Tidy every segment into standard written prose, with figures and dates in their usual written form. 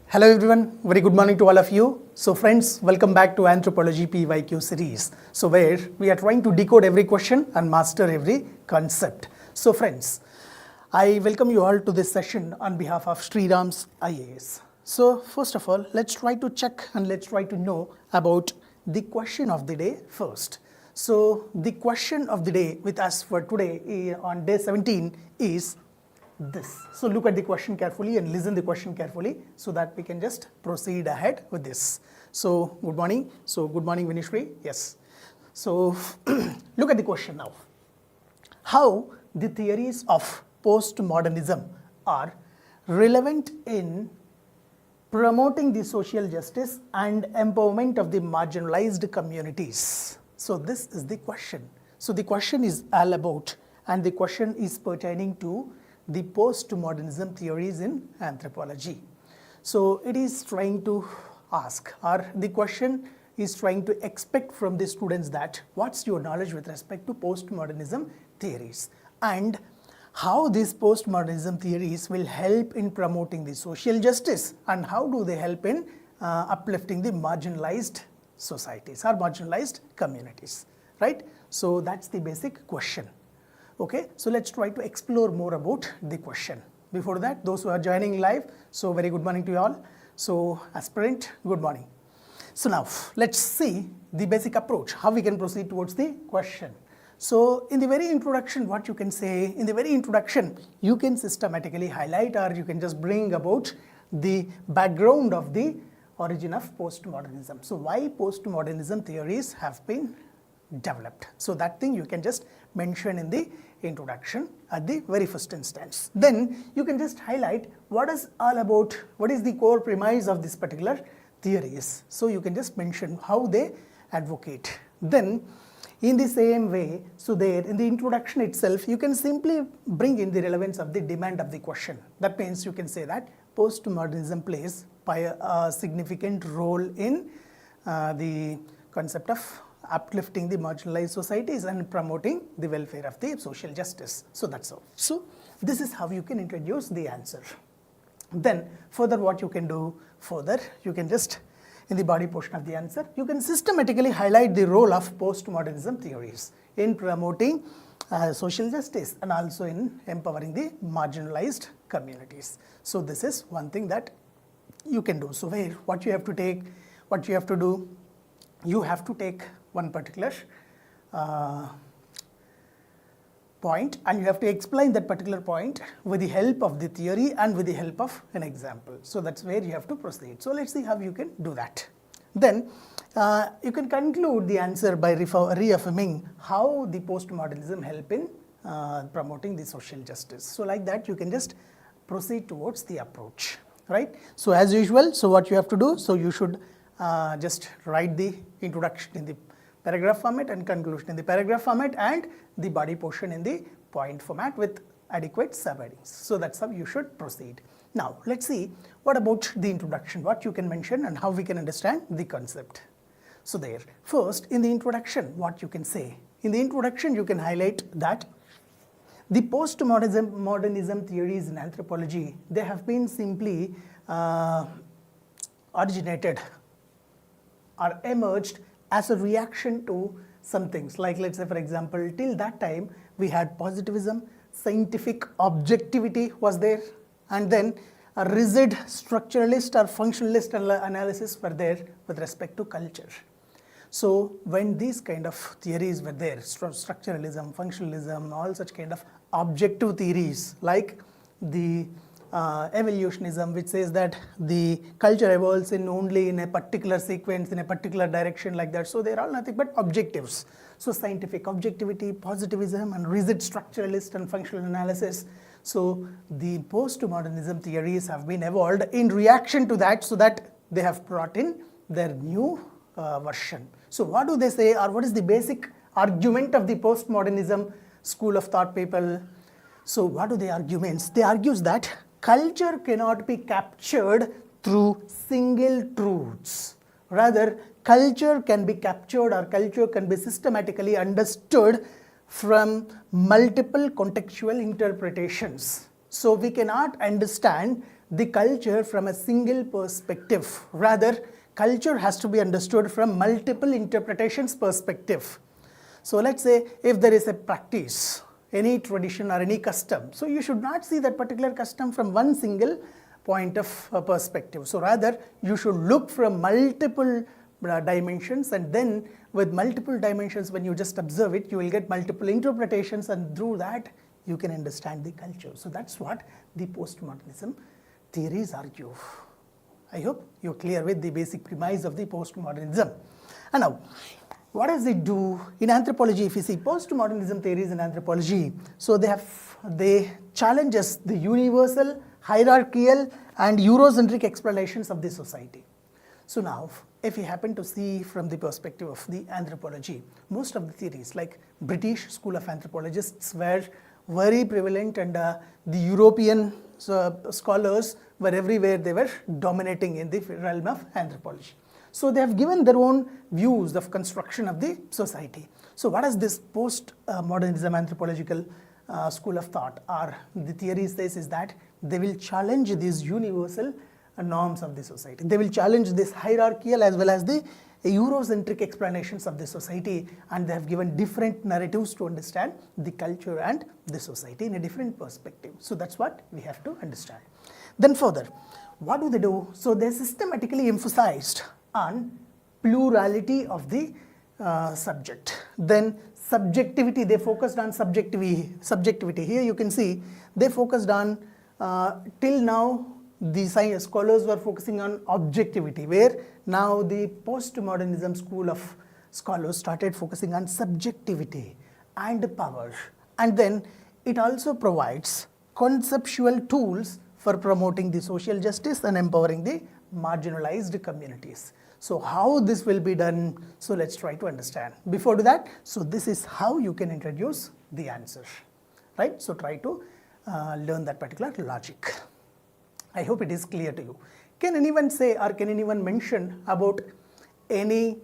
Hello everyone, very good morning to all of you. So friends, welcome back to Anthropology PYQ series. So where we are trying to decode every question and master every concept. So friends, I welcome you all to this session on behalf of SRIRAM's IAS. So first of all, let's try to check and let's try to know about the question of the day first. So the question of the day with us for today on day 17 is this. So look at the question carefully and listen the question carefully so that we can just proceed ahead with this. So good morning. So good morning Vinishri. Yes. So look at the question now. How the theories of postmodernism are relevant in promoting the social justice and empowerment of the marginalized communities. So this is the question. So the question is all about, and the question is pertaining to the postmodernism theories in anthropology. So it is trying to ask, or the question is trying to expect from the students that what's your knowledge with respect to postmodernism theories and how these postmodernism theories will help in promoting the social justice and how do they help in uplifting the marginalized societies or marginalized communities, right? So that's the basic question. Okay, so let's try to explore more about the question. Before that, those who are joining live, so very good morning to you all. So aspirant, good morning. So now let's see the basic approach, how we can proceed towards the question. So in the very introduction, what you can say, in the very introduction, you can systematically highlight or you can just bring about the background of the origin of postmodernism. So why postmodernism theories have been developed. So that thing you can just mention in the introduction at the very first instance. Then you can just highlight what is all about, what is the core premise of this particular theories. So you can just mention how they advocate. Then in the same way, so there in the introduction itself, you can simply bring in the relevance of the demand of the question. That means you can say that postmodernism plays a significant role in the concept of uplifting the marginalized societies and promoting the welfare of the social justice. So that's all. So this is how you can introduce the answer. Then further what you can do, further you can just in the body portion of the answer, you can systematically highlight the role of postmodernism theories in promoting social justice and also in empowering the marginalized communities. So this is one thing that you can do. So where what you have to take, what you have to do, you have to take one particular point and you have to explain that particular point with the help of the theory and with the help of an example. So that's where you have to proceed. So let's see how you can do that. Then you can conclude the answer by reaffirming how the postmodernism help in promoting the social justice. So like that you can just proceed towards the approach, right? So as usual, so what you have to do, so you should just write the introduction in the paragraph format and conclusion in the paragraph format and the body portion in the point format with adequate subheadings. So that's how you should proceed. Now let's see what about the introduction, what you can mention and how we can understand the concept. So there, first in the introduction, what you can say. In the introduction, you can highlight that the postmodernism theories in anthropology, they have been simply originated or emerged as a reaction to some things like, let's say for example, till that time we had positivism, scientific objectivity was there, and then a rigid structuralist or functionalist analysis were there with respect to culture. So when these kind of theories were there, structuralism, functionalism, all such kind of objective theories like the evolutionism, which says that the culture evolves only in a particular sequence, in a particular direction like that. So they are all nothing but objectives. So scientific objectivity, positivism and rigid structuralist and functional analysis. So the postmodernism theories have been evolved in reaction to that, so that they have brought in their new version. So what do they say, or what is the basic argument of the postmodernism school of thought people? So what do the arguments? They argue that culture cannot be captured through single truths. Rather, culture can be captured or culture can be systematically understood from multiple contextual interpretations. So we cannot understand the culture from a single perspective. Rather, culture has to be understood from multiple interpretations perspective. So let's say if there is a practice, any tradition or any custom, so you should not see that particular custom from one single point of perspective. So rather, you should look from multiple dimensions, and then with multiple dimensions, when you just observe it, you will get multiple interpretations, and through that you can understand the culture. So that's what the postmodernism theories argue. I hope you're clear with the basic premise of the postmodernism. And now, what does it do in anthropology? If you see postmodernism theories in anthropology, so they challenges the universal, hierarchical and Eurocentric explanations of the society. So now, if you happen to see from the perspective of the anthropology, most of the theories like British school of anthropologists were very prevalent, and the European scholars were everywhere, they were dominating in the realm of anthropology. So they have given their own views of construction of the society. So what does this post-modernism anthropological school of thought or the theory says is that they will challenge these universal norms of the society. They will challenge this hierarchical as well as the Eurocentric explanations of the society, and they have given different narratives to understand the culture and the society in a different perspective. So that's what we have to understand. Then further, what do they do? So they systematically emphasized on plurality of the subject. Then subjectivity, they focused on subjectivity. Here you can see they focused on, till now the science scholars were focusing on objectivity, where now the postmodernism school of scholars started focusing on subjectivity and power. And then it also provides conceptual tools for promoting the social justice and empowering the marginalized communities. So how this will be done? So let's try to understand. Before do that, so this is how you can introduce the answer, right? So try to learn that particular logic. I hope it is clear to you. Can anyone say or can anyone mention about any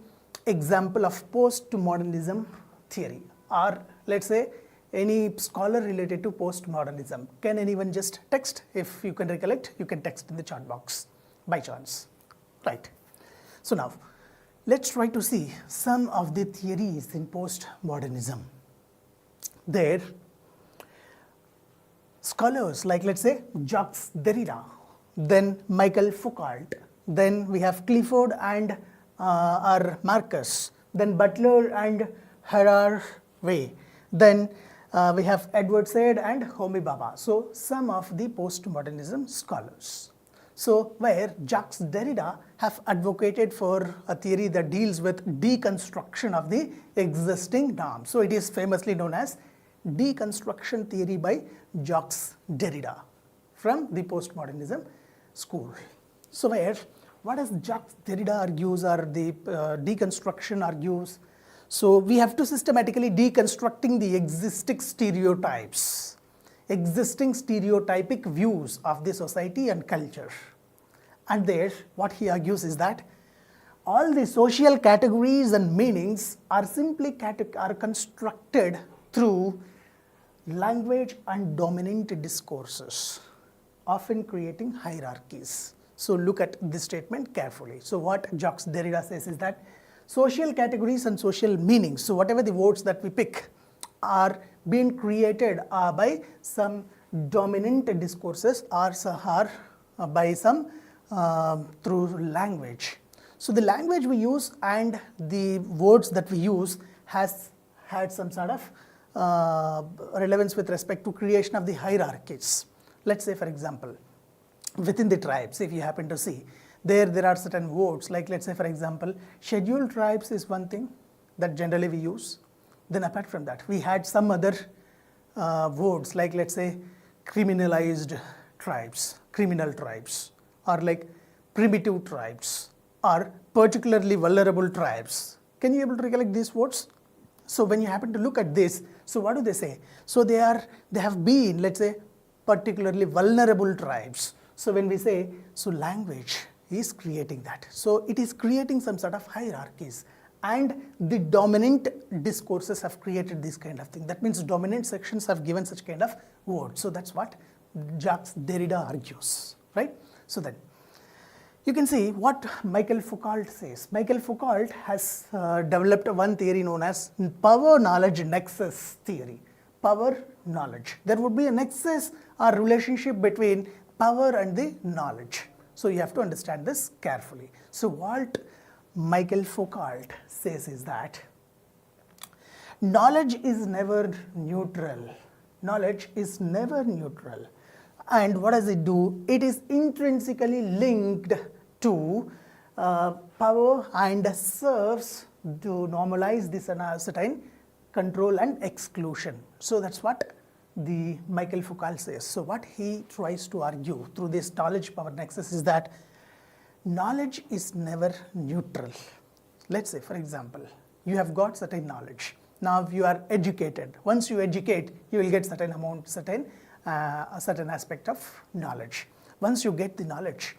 example of postmodernism theory, or let's say any scholar related to postmodernism? Can anyone just text? If you can recollect, you can text in the chat box by chance, right? So now, let's try to see some of the theories in postmodernism. There, scholars like, let's say, Jacques Derrida, then Michael Foucault, then we have Clifford and or Marcus, then Butler and Harari, then we have Edward Said and Homi Bhabha. So some of the postmodernism scholars. So where Jacques Derrida have advocated for a theory that deals with deconstruction of the existing norms. So it is famously known as deconstruction theory by Jacques Derrida from the postmodernism school. So where what does Jacques Derrida argues or the deconstruction argues? So we have to systematically deconstructing the existing stereotypes, existing stereotypic views of the society and culture. And there what he argues is that all the social categories and meanings are simply constructed through language and dominant discourses, often creating hierarchies. So look at this statement carefully. So what Jacques Derrida says is that social categories and social meanings, so whatever the words that we pick, are being created by some dominant discourses or by some through language. So the language we use and the words that we use has had some sort of relevance with respect to creation of the hierarchies. Let's say, for example, within the tribes, if you happen to see, there are certain words, like let's say, for example, scheduled tribes is one thing that generally we use. Then apart from that, we had some other words, like let's say, criminalized tribes, criminal tribes, or like primitive tribes, or particularly vulnerable tribes. Can you able to recollect these words? So when you happen to look at this, so what do they say? So they have been, let's say, particularly vulnerable tribes. So when we say, so language is creating that. So it is creating some sort of hierarchies, and the dominant discourses have created this kind of thing. That means dominant sections have given such kind of words. So that's what Jacques Derrida argues, right? So then, you can see what Michael Foucault says. Michael Foucault has developed one theory known as power-knowledge nexus theory. Power-knowledge. There would be a nexus or relationship between power and the knowledge. So you have to understand this carefully. So what Michael Foucault says is that knowledge is never neutral. Knowledge is never neutral. And what does it do? It is intrinsically linked to power and serves to normalize this certain control and exclusion. So that's what the Michael Foucault says. So what he tries to argue through this knowledge power nexus is that knowledge is never neutral. Let's say, for example, you have got certain knowledge. Now you are educated. Once you educate, you will get certain amount, a certain aspect of knowledge. Once you get the knowledge,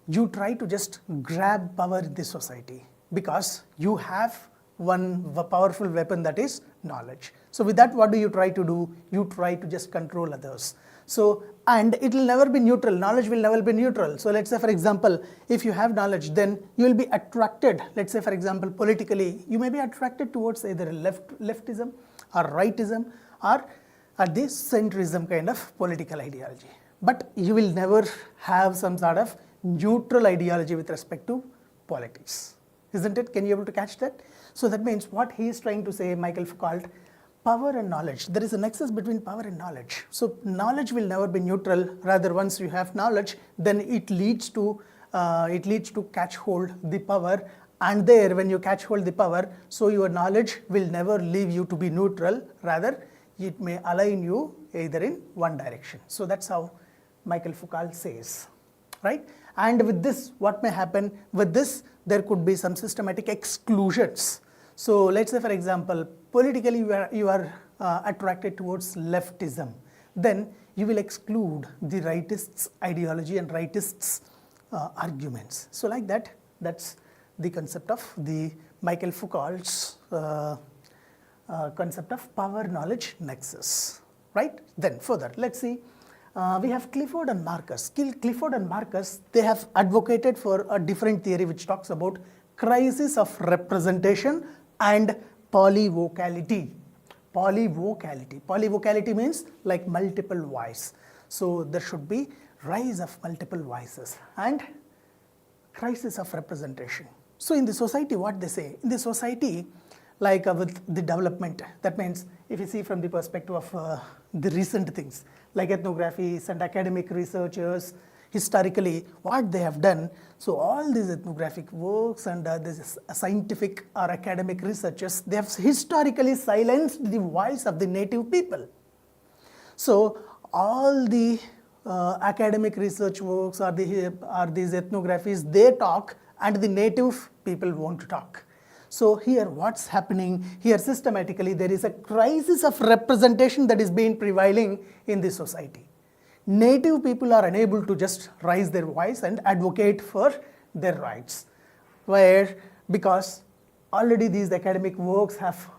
you try to just grab power in the society because you have one powerful weapon, that is knowledge. So with that, what do you try to do? You try to just control others. So, and it will never be neutral. Knowledge will never be neutral. So let's say, for example, if you have knowledge, then you will be attracted. Let's say, for example, politically, you may be attracted towards either leftism or rightism or the centrism kind of political ideology. But you will never have some sort of neutral ideology with respect to politics. Isn't it? Can you be able to catch that? So that means what he is trying to say, Michael Foucault, power and knowledge. There is a nexus between power and knowledge. So knowledge will never be neutral. Rather, once you have knowledge, then it leads to catch hold the power. And there, when you catch hold the power, so your knowledge will never leave you to be neutral. Rather, it may align you either in one direction. So that's how Michael Foucault says, right? And with this, what may happen? With this, there could be some systematic exclusions. So let's say, for example, politically you are attracted towards leftism. Then you will exclude the rightists' ideology and rightists' arguments. So like that, that's the concept of the Michael Foucault's concept of power-knowledge nexus, right? Then further, let's see. We have Clifford and Marcus. Clifford and Marcus, they have advocated for a different theory which talks about crisis of representation and polyvocality. Polyvocality means like multiple voice. So there should be rise of multiple voices and crisis of representation. So in the society, what they say? In the society, like with the development, that means if you see from the perspective of the recent things, like ethnographies and academic researchers, historically, what they have done, so all these ethnographic works and this scientific or academic researchers, they have historically silenced the voice of the native people. So all the academic research works or these ethnographies, they talk and the native people won't talk. So here what's happening? Here systematically there is a crisis of representation that is being prevailing in the society. Native people are unable to just raise their voice and advocate for their rights. Because already these academic works have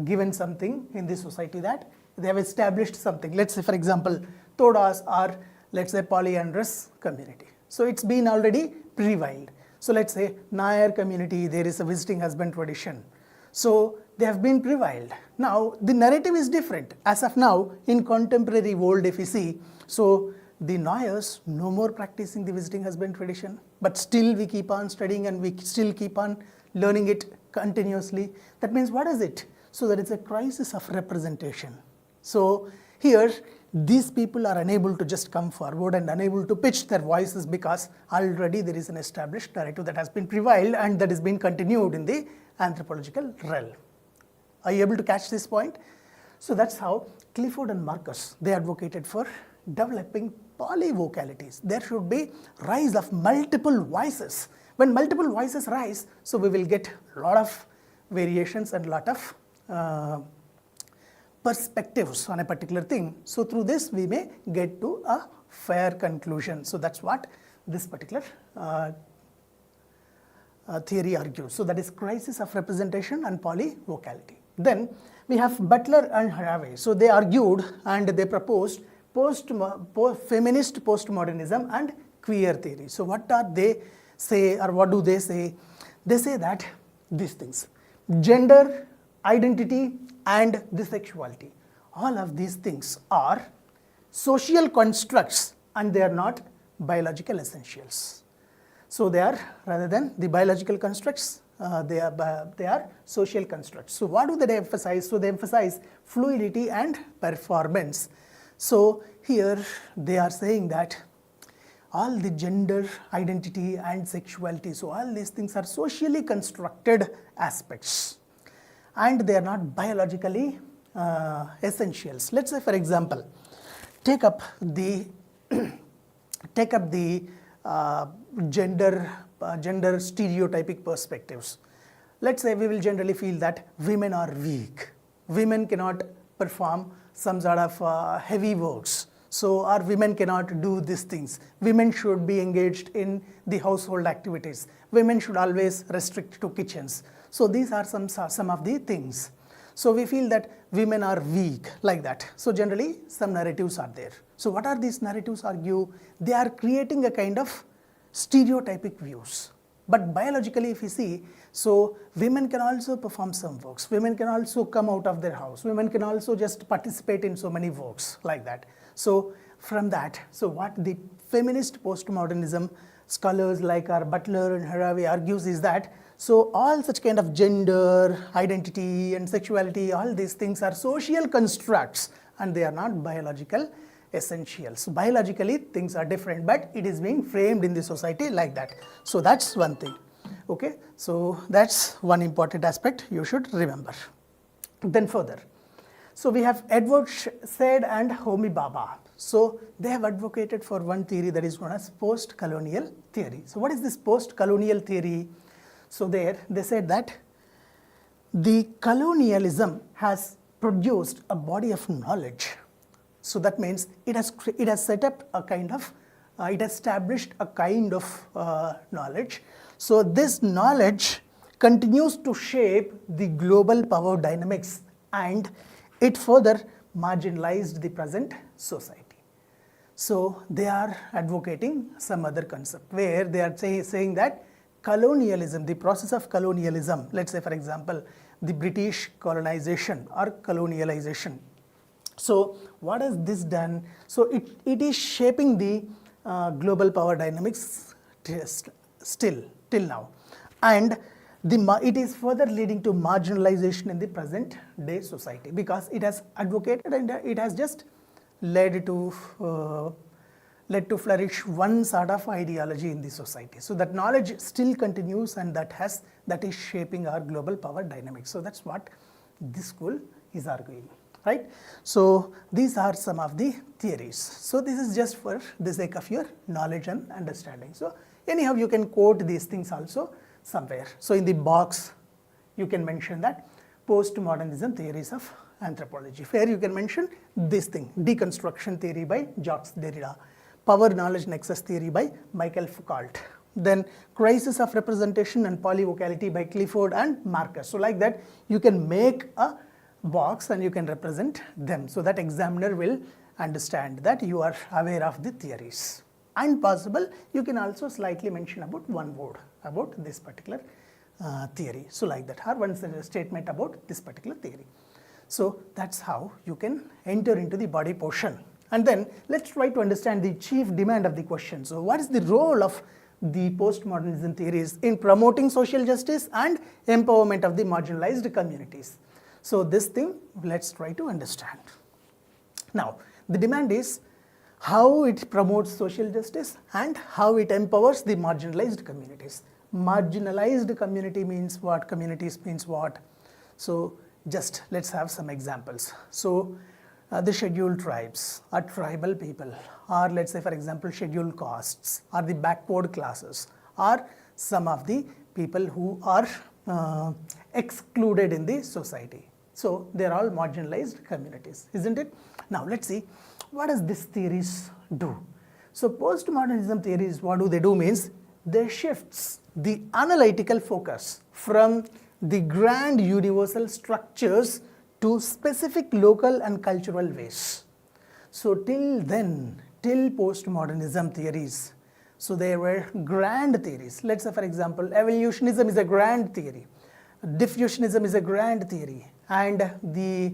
given something in the society, that they have established something. Let's say, for example, Todas are, let's say, polyandrous community. So it's been already prevailed. So let's say Nair community, there is a visiting husband tradition. So they have been prevailed. Now the narrative is different. As of now, in contemporary world, if you see, so the Nairs no more practicing the visiting husband tradition, but still we keep on studying and we still keep on learning it continuously. That means what is it? So that it's a crisis of representation. So here, these people are unable to just come forward and unable to pitch their voices because already there is an established narrative that has been prevailed and that is being continued in the anthropological realm. Are you able to catch this point? So that's how Clifford and Marcus, they advocated for developing polyvocalities. There should be rise of multiple voices. When multiple voices rise, so we will get a lot of variations and a lot of perspectives on a particular thing. So through this, we may get to a fair conclusion. So that's what this particular theory argues. So that is crisis of representation and polyvocality. Then we have Butler and Haraway. So they argued and they proposed feminist postmodernism and queer theory. So what are they say, or what do they say? They say that these things, gender, identity and the sexuality, all of these things are social constructs and they are not biological essentials. So they are, rather than the biological constructs, they are social constructs. So what do they emphasize? So they emphasize fluidity and performance. So here they are saying that all the gender, identity and sexuality, so all these things are socially constructed aspects and they are not biologically essentials. Let's say, for example, take up the gender stereotypic perspectives. Let's say we will generally feel that women are weak. Women cannot perform some sort of heavy works. So our women cannot do these things. Women should be engaged in the household activities. Women should always restrict to kitchens. So these are some of the things. So we feel that women are weak, like that. So generally some narratives are there. So what are these narratives argue? They are creating a kind of stereotypic views. But biologically if you see, so women can also perform some works. Women can also come out of their house. Women can also just participate in so many works, like that. So from that, so what the feminist postmodernism scholars like our Butler and Haraway argues is that, so all such kind of gender, identity and sexuality, all these things are social constructs and they are not biological essentials. Biologically things are different, but it is being framed in the society like that. So that's one thing. Okay, so that's one important aspect you should remember. Then further, so we have Edward Said and Homi Bhabha. So they have advocated for one theory that is known as post-colonial theory. So what is this post-colonial theory? So there they said that the colonialism has produced a body of knowledge. So that means it has set up a kind of, it has established a kind of knowledge. So this knowledge continues to shape the global power dynamics and it further marginalized the present society. So they are advocating some other concept where they are saying that colonialism, the process of colonialism, let's say for example, the British colonization or colonialization. So what has this done? So it is shaping the global power dynamics till now. And it is further leading to marginalization in the present day society because it has advocated and it has just led to flourish one sort of ideology in the society. So that knowledge still continues and that is shaping our global power dynamics. So that's what this school is arguing, right? So these are some of the theories. So this is just for the sake of your knowledge and understanding. So anyhow, you can quote these things also somewhere. So in the box, you can mention that postmodernism theories of anthropology. Where you can mention this thing, deconstruction theory by Jacques Derrida, power knowledge nexus theory by Michael Foucault, then crisis of representation and polyvocality by Clifford and Marcus. So like that, you can make a box and you can represent them so that examiner will understand that you are aware of the theories. And possible, you can also slightly mention about one word about this particular theory. So like that, or one statement about this particular theory. So that's how you can enter into the body portion. And then let's try to understand the chief demand of the question. So what is the role of the postmodernism theories in promoting social justice and empowerment of the marginalized communities? So this thing, let's try to understand. Now, the demand is how it promotes social justice and how it empowers the marginalized communities. Marginalized community means what? Communities means what? So just let's have some examples. So the scheduled tribes or tribal people, or let's say for example scheduled castes, or the backward classes, or some of the people who are excluded in the society. So they are all marginalized communities, isn't it? Now let's see, what does these theories do? So postmodernism theories, what do they do means, they shifts the analytical focus from the grand universal structures to specific local and cultural ways. So till then, till postmodernism theories, so there were grand theories. Let's say for example, evolutionism is a grand theory, diffusionism is a grand theory, and the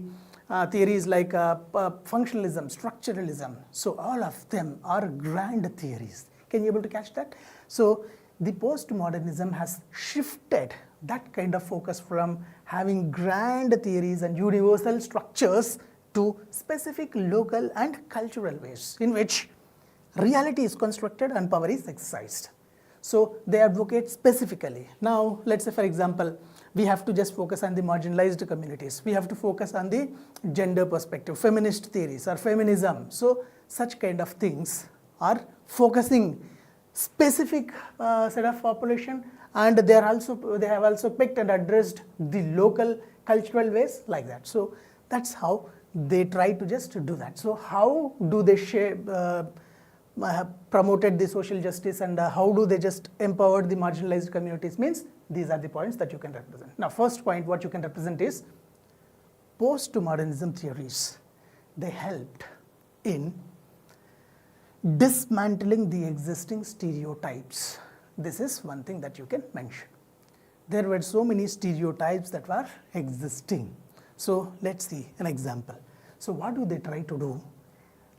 theories like functionalism, structuralism, so all of them are grand theories. Can you able to catch that? So the postmodernism has shifted that kind of focus from having grand theories and universal structures to specific local and cultural ways in which reality is constructed and power is exercised. So they advocate specifically. Now let's say for example, we have to just focus on the marginalized communities. We have to focus on the gender perspective, feminist theories or feminism. So such kind of things are focusing specific set of population, and they have also picked and addressed the local cultural ways like that. So that's how they try to just do that. So how do they promoted the social justice, and how do they just empowered the marginalized communities? Means these are the points that you can represent. Now first point what you can represent is postmodernism theories. They helped in dismantling the existing stereotypes. This is one thing that you can mention. There were so many stereotypes that were existing. So let's see an example. So what do they try to do?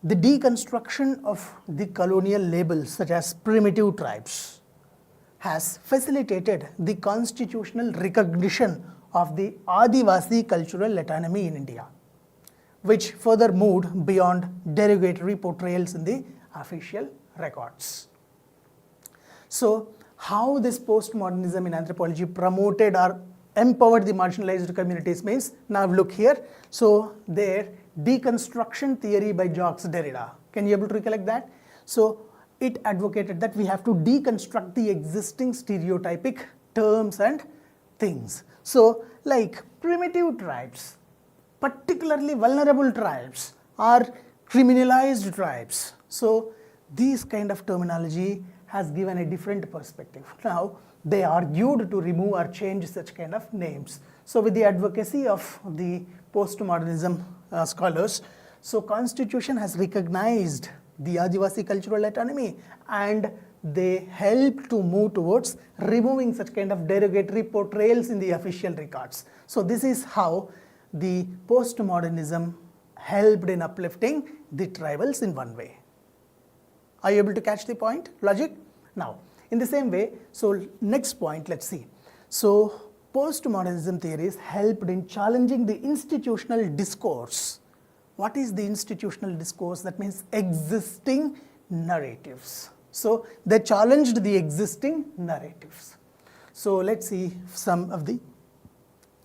The deconstruction of the colonial labels such as primitive tribes has facilitated the constitutional recognition of the Adivasi cultural autonomy in India, which further moved beyond derogatory portrayals in the official records. So how this postmodernism in anthropology promoted or empowered the marginalized communities means, now look here. So their deconstruction theory by Jacques Derrida. Can you able to recollect that? So it advocated that we have to deconstruct the existing stereotypic terms and things. So like primitive tribes, particularly vulnerable tribes, or criminalized tribes. So these kind of terminology has given a different perspective. Now they argued to remove or change such kind of names. So with the advocacy of the postmodernism scholars, so constitution has recognized the Adivasi cultural autonomy, and they help to move towards removing such kind of derogatory portrayals in the official records. So this is how the postmodernism helped in uplifting the tribals in one way. Are you able to catch the point, logic? Now, in the same way, so next point, let's see. So postmodernism theories helped in challenging the institutional discourse. What is the institutional discourse? That means existing narratives. So they challenged the existing narratives. So let's see some of the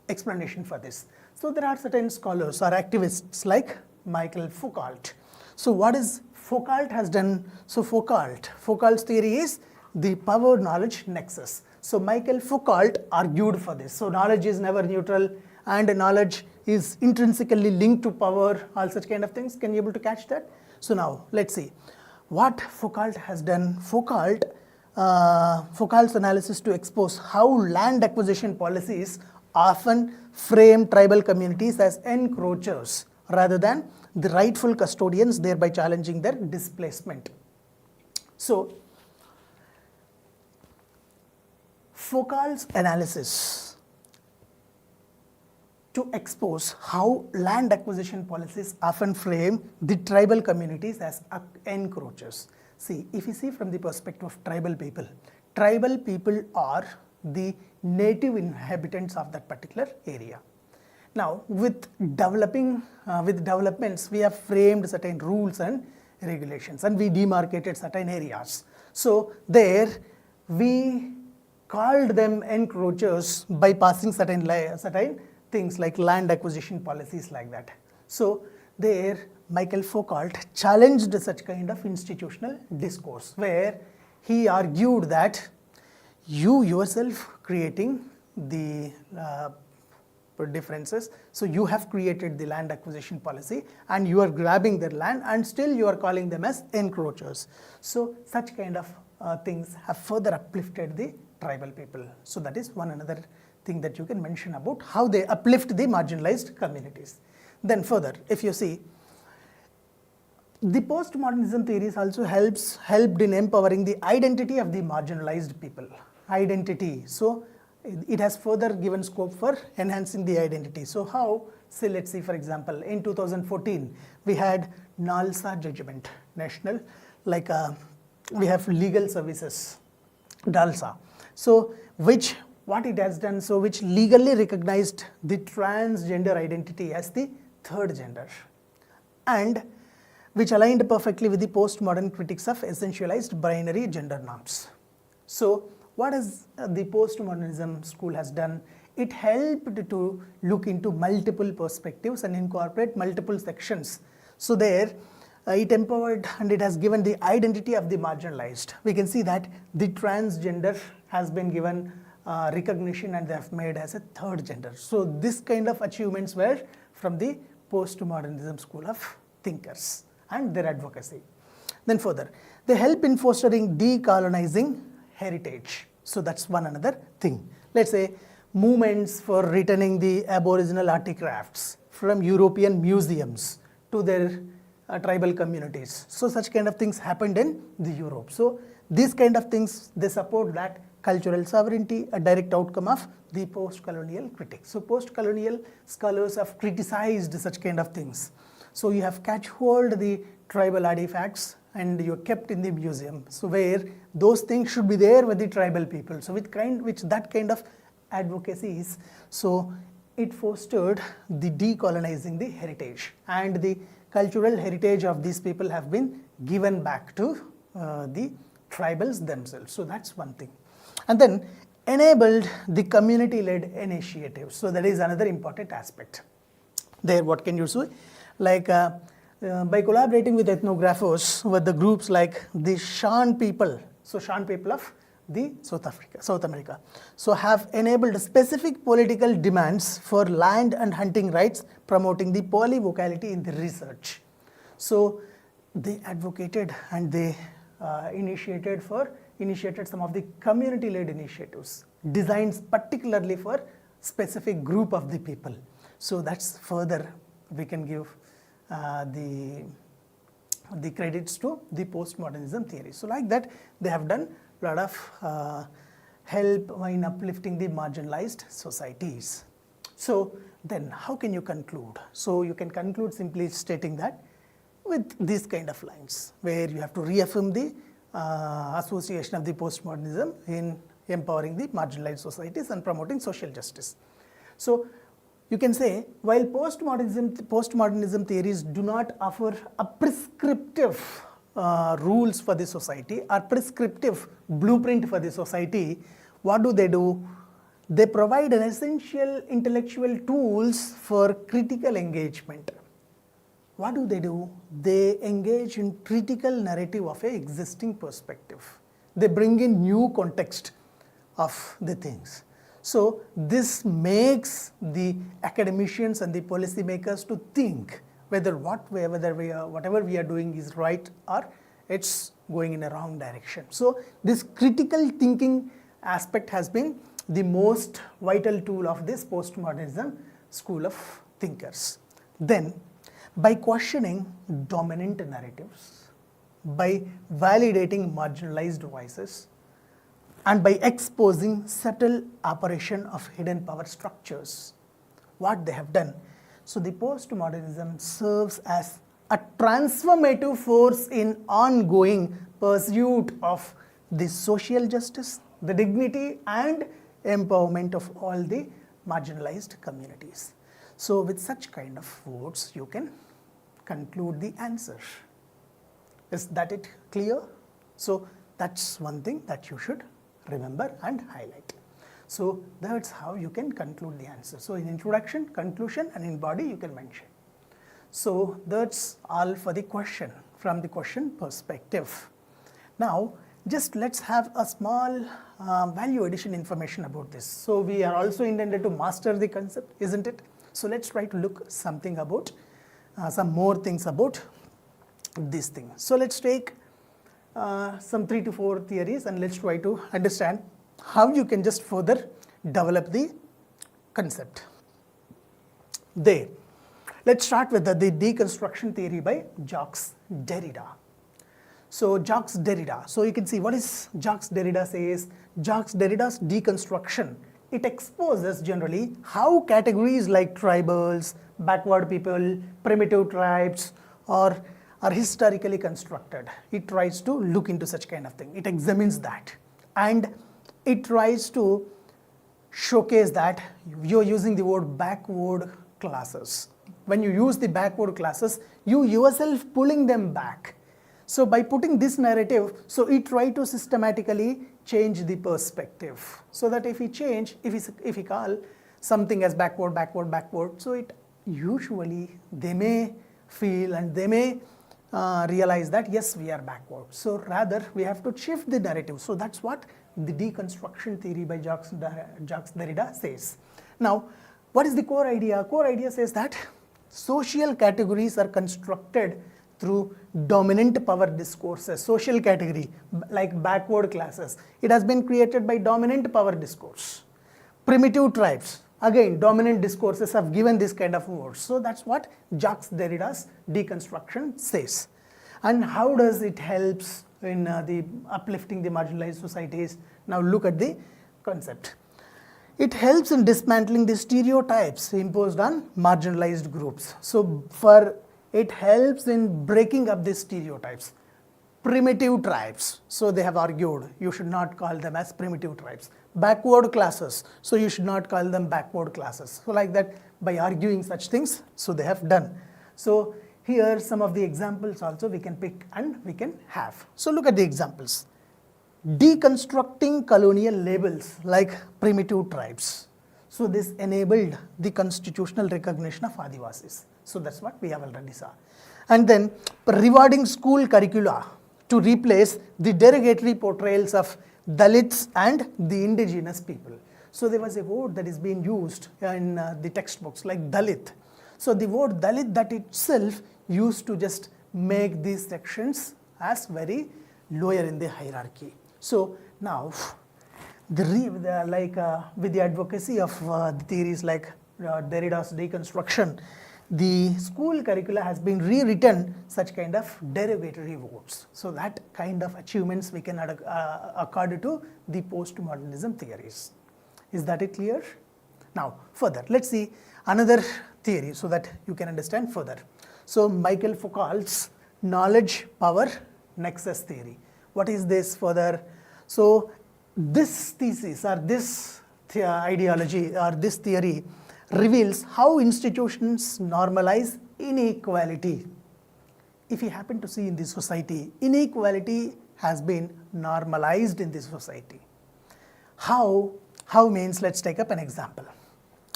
explanation for this. So there are certain scholars or activists like Michael Foucault. So what is Foucault has done? So Foucault's theory is the power-knowledge nexus. So Michael Foucault argued for this. So knowledge is never neutral, and knowledge is intrinsically linked to power, all such kind of things. Can you able to catch that? So now let's see what Foucault has done. Foucault's analysis to expose how land acquisition policies often frame tribal communities as encroachers rather than the rightful custodians, thereby challenging their displacement. So Foucault's analysis to expose how land acquisition policies often frame the tribal communities as encroachers. See, if you see from the perspective of tribal people are the native inhabitants of that particular area. Now, with developments, we have framed certain rules and regulations, and we demarcated certain areas. So there, we called them encroachers by passing certain things like land acquisition policies like that. So there, Michael Foucault challenged such kind of institutional discourse, where he argued that you yourself creating the differences. So you have created the land acquisition policy, and you are grabbing their land, and still you are calling them as encroachers. So such kind of things have further uplifted the tribal people. So that is one another thing that you can mention about how they uplift the marginalized communities. Then further, if you see, The postmodernism theories also helped in empowering the identity of the marginalized people. Identity. So it has further given scope for enhancing the identity. So how? Say, let's see, for example, in 2014, we had NALSA judgment, national, like we have legal services, DALSA. So what it has done, so which legally recognized the transgender identity as the third gender, and which aligned perfectly with the postmodern critics of essentialized binary gender norms. So what has the postmodernism school has done? It helped to look into multiple perspectives and incorporate multiple sections. So there it empowered and it has given the identity of the marginalized. We can see that the transgender has been given recognition and they have made as a third gender. So this kind of achievements were from the postmodernism school of thinkers and their advocacy. Then further, they help in fostering decolonizing heritage. So that's one another thing. Let's say movements for returning the Aboriginal artifacts from European museums to their tribal communities. So such kind of things happened in the Europe. So these kind of things, they support that cultural sovereignty, a direct outcome of the post-colonial critics. So post-colonial scholars have criticized such kind of things. So you have catch hold the tribal artifacts and you are kept in the museum. So where those things should be there with the tribal people. So which that kind of advocacy is. So it fostered the decolonizing the heritage, and the cultural heritage of these people have been given back to the tribals themselves. So that's one thing. And then enabled the community-led initiatives. So that is another important aspect. There, what can you say? Like by collaborating with ethnographers, with the groups like the Shan people, so Shan people of the South America, so have enabled specific political demands for land and hunting rights, promoting the polyvocality in the research. So they advocated and they initiated some of the community-led initiatives, designed particularly for specific group of the people. So that's further we can give the credits to the postmodernism theory. So like that, they have done a lot of help in uplifting the marginalized societies. So then how can you conclude? So you can conclude simply stating that with these kind of lines, where you have to reaffirm the association of the postmodernism in empowering the marginalized societies and promoting social justice. So you can say, while postmodernism theories do not offer a prescriptive rules for the society or prescriptive blueprint for the society, what do? They provide an essential intellectual tools for critical engagement. What do? They engage in critical narrative of an existing perspective. They bring in new context of the things. So this makes the academicians and the policymakers to think whether whatever we are doing is right or it's going in a wrong direction. So this critical thinking aspect has been the most vital tool of this postmodernism school of thinkers. Then, by questioning dominant narratives, by validating marginalized voices, and by exposing subtle operation of hidden power structures, what they have done. So the postmodernism serves as a transformative force in ongoing pursuit of the social justice, the dignity and empowerment of all the marginalized communities. So with such kind of words, you can conclude the answer. Is that it clear? So that's one thing that you should remember and highlight. So that's how you can conclude the answer. So in introduction, conclusion, and in body you can mention. So that's all for the question from the question perspective. Now just let's have a small value addition information about this. So we are also intended to master the concept, isn't it? So let's try to look something about some more things about this thing. So let's take some 3 to 4 theories and let's try to understand how you can just further develop the concept. There, let's start with the deconstruction theory by Jacques Derrida. So Jacques Derrida, so you can see what is Jacques Derrida says. Jacques Derrida's deconstruction, it exposes generally how categories like tribals, backward people, primitive tribes are historically constructed. It tries to look into such kind of thing. It examines that and it tries to showcase that you're using the word backward classes. When you use the backward classes, you yourself pulling them back. So by putting this narrative, so it try to systematically change the perspective. So that if we call something as backward, so it usually they may feel and they may realize that yes, we are backward. So rather we have to shift the narrative. So that's what the deconstruction theory by Jacques Derrida says. Now, what is the core idea? Core idea says that social categories are constructed through dominant power discourses. Social category like backward classes, it has been created by dominant power discourse. Primitive tribes, again dominant discourses have given this kind of words. So that's what Jacques Derrida's deconstruction says. And how does it helps in the uplifting the marginalized societies? Now look at the concept. It helps in dismantling the stereotypes imposed on marginalized groups. So it helps in breaking up the stereotypes. Primitive tribes, so they have argued you should not call them as primitive tribes. Backward classes, so you should not call them backward classes. So like that, by arguing such things, so they have done. So here some of the examples also we can pick and we can have. So look at the examples. Deconstructing colonial labels like primitive tribes. So this enabled the constitutional recognition of Adivasis. So that's what we have already saw. And then rewarding school curricula to replace the derogatory portrayals of Dalits and the indigenous people. So there was a word that is being used in the textbooks like Dalit. So the word Dalit that itself used to just make these sections as very lower in the hierarchy. So now with the advocacy of the theories like Derrida's deconstruction, the school curricula has been rewritten such kind of derogatory words. So that kind of achievements we can accord to the postmodernism theories. Is that it clear? Now further, let's see another theory so that you can understand further. So Michael Foucault's knowledge power nexus theory. What is this further? So this thesis or this ideology or this theory reveals how institutions normalize inequality. If you happen to see in this society, inequality has been normalized in this society. How means, let's take up an example.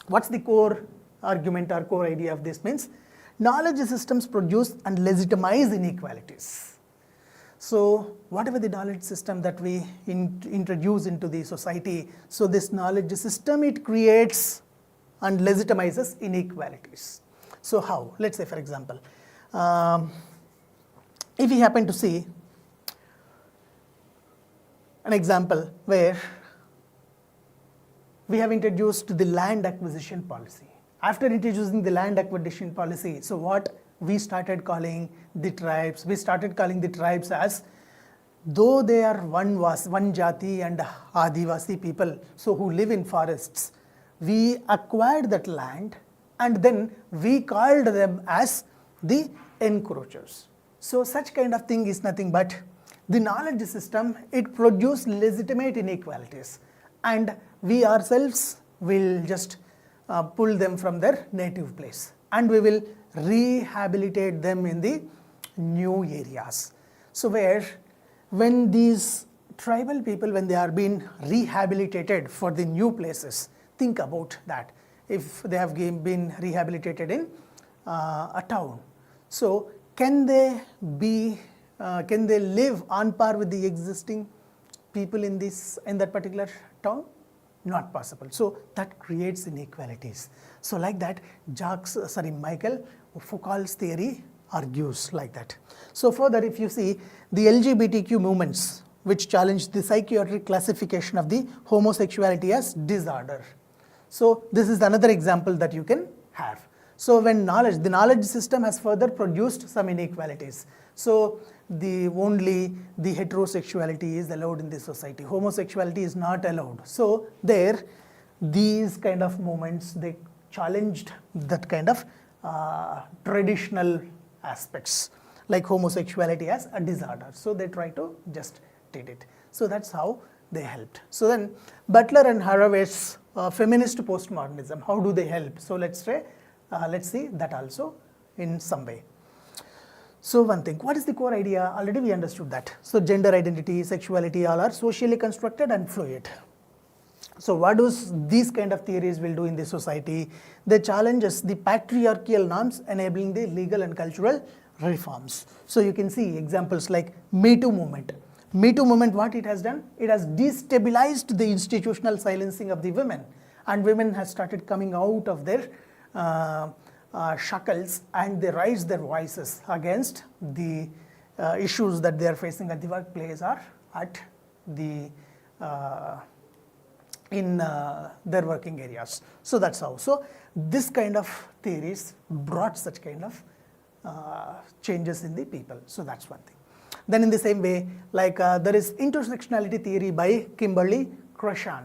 What's the core argument or core idea of this means? Knowledge systems produce and legitimize inequalities. So whatever the knowledge system that we introduce into the society, so this knowledge system, it creates and legitimizes inequalities. So how? Let's say for example, if we happen to see an example where we have introduced the land acquisition policy. After introducing the land acquisition policy, so what we started calling the tribes, as though they are one jati and Adivasi people, so who live in forests, we acquired that land and then we called them as the encroachers. So such kind of thing is nothing but the knowledge system, it produces legitimate inequalities and we ourselves will just pull them from their native place and we will rehabilitate them in the new areas. So when these tribal people, when they are being rehabilitated for the new places, think about that. If they have been rehabilitated in a town, so can they live on par with the existing people in that particular town? Not possible. So that creates inequalities. So like that, Michael Foucault's theory argues like that. So further, if you see the LGBTQ movements which challenge the psychiatric classification of the homosexuality as disorder. So this is another example that you can have. So when the knowledge system has further produced some inequalities. So only the heterosexuality is allowed in this society. Homosexuality is not allowed. So these kind of movements, they challenged that kind of traditional aspects like homosexuality as a disorder. So they try to just treat it. So that's how they helped. So then Butler and Haraway's feminist postmodernism, how do they help? So let's see that also in some way. So one thing, what is the core idea? Already we understood that. So gender identity, sexuality, all are socially constructed and fluid. So what does these kind of theories will do in the society? They challenges the patriarchal norms, enabling the legal and cultural reforms. So you can see examples like Me Too movement. Me Too movement, what it has done? It has destabilized the institutional silencing of the women, and women have started coming out of their shackles, and they raise their voices against the issues that they are facing at the workplace or at the in their working areas. So that's how. So this kind of theories brought such kind of changes in the people. So that's one thing. Then in the same way, like there is intersectionality theory by Kimberly Crenshaw.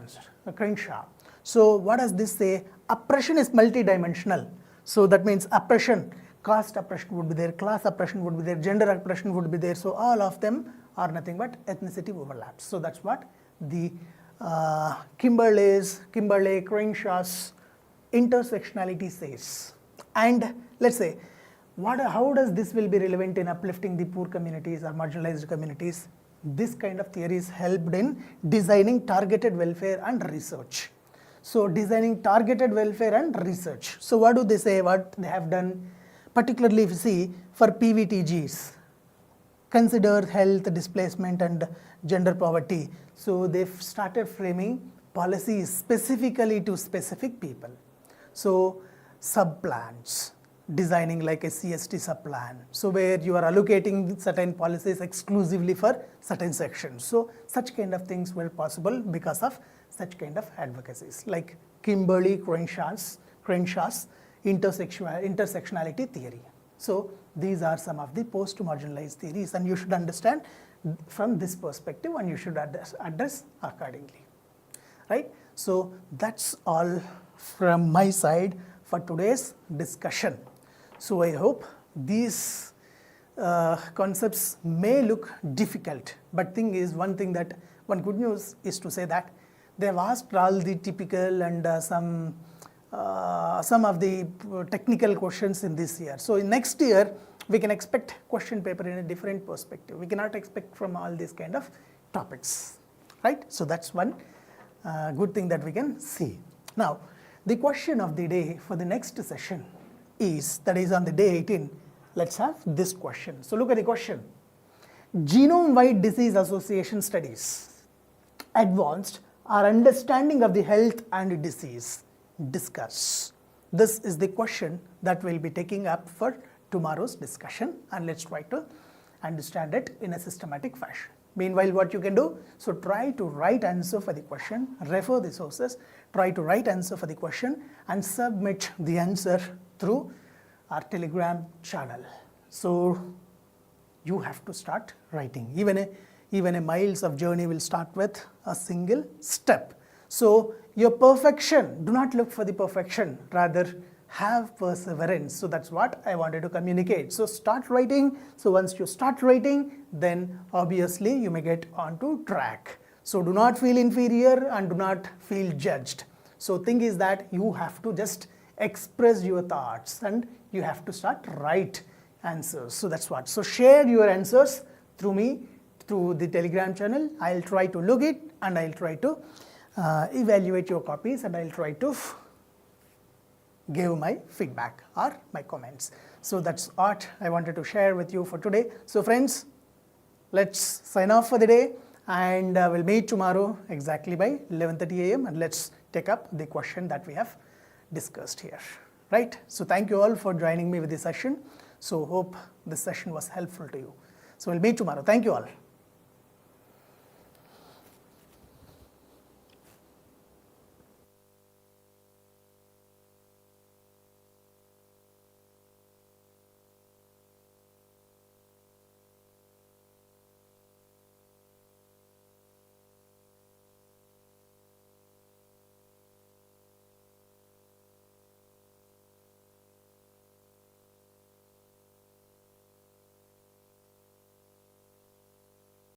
So what does this say? Oppression is multidimensional. So that means oppression, caste oppression would be there, class oppression would be there, gender oppression would be there. So all of them are nothing but ethnicity overlaps. So that's what the Kimberly Crenshaw's intersectionality says. And let's say, how does this will be relevant in uplifting the poor communities or marginalized communities? This kind of theories helped in designing targeted welfare and research. So designing targeted welfare and research. So what do they say? What they have done? Particularly if you see for PVTGs, consider health, displacement and gender poverty. So they've started framing policies specifically to specific people. So sub-plans, designing like a CST sub-plan. So where you are allocating certain policies exclusively for certain sections. So such kind of things were possible because of such kind of advocacies like Kimberly Crenshaw's intersectionality theory. So these are some of the post-marginalized theories, and you should understand from this perspective and you should address accordingly, right? So that's all from my side for today's discussion. So I hope these concepts may look difficult, but one good news is to say that they have asked all the typical and some of the technical questions in this year. So in next year, we can expect question paper in a different perspective. We cannot expect from all these kind of topics, right? So that's one good thing that we can see. Now, the question of the day for the next session is, that is on the day 18, let's have this question. So look at the question. Genome-wide disease association studies, advanced, our understanding of the health and disease, discuss. This is the question that we'll be taking up for tomorrow's discussion, and let's try to understand it in a systematic fashion. Meanwhile, what you can do, so try to write answer for the question, refer the sources, try to write answer for the question and submit the answer through our Telegram channel. So you have to start writing. Even a miles of journey will start with a single step. So your perfection, do not look for the perfection, rather have perseverance. So that's what I wanted to communicate. So start writing. So once you start writing, then obviously you may get onto track. So do not feel inferior and do not feel judged. So thing is that you have to just express your thoughts and you have to start write answers. So that's what. So share your answers through me, through the Telegram channel. I'll try to look it and I'll try to evaluate your copies, and I'll try to give my feedback or my comments. So that's what I wanted to share with you for today. So friends, let's sign off for the day, and we'll meet tomorrow exactly by 11:30 a.m. and let's take up the question that we have discussed here, right? So thank you all for joining me with this session. So hope this session was helpful to you. So we'll meet tomorrow. Thank you all.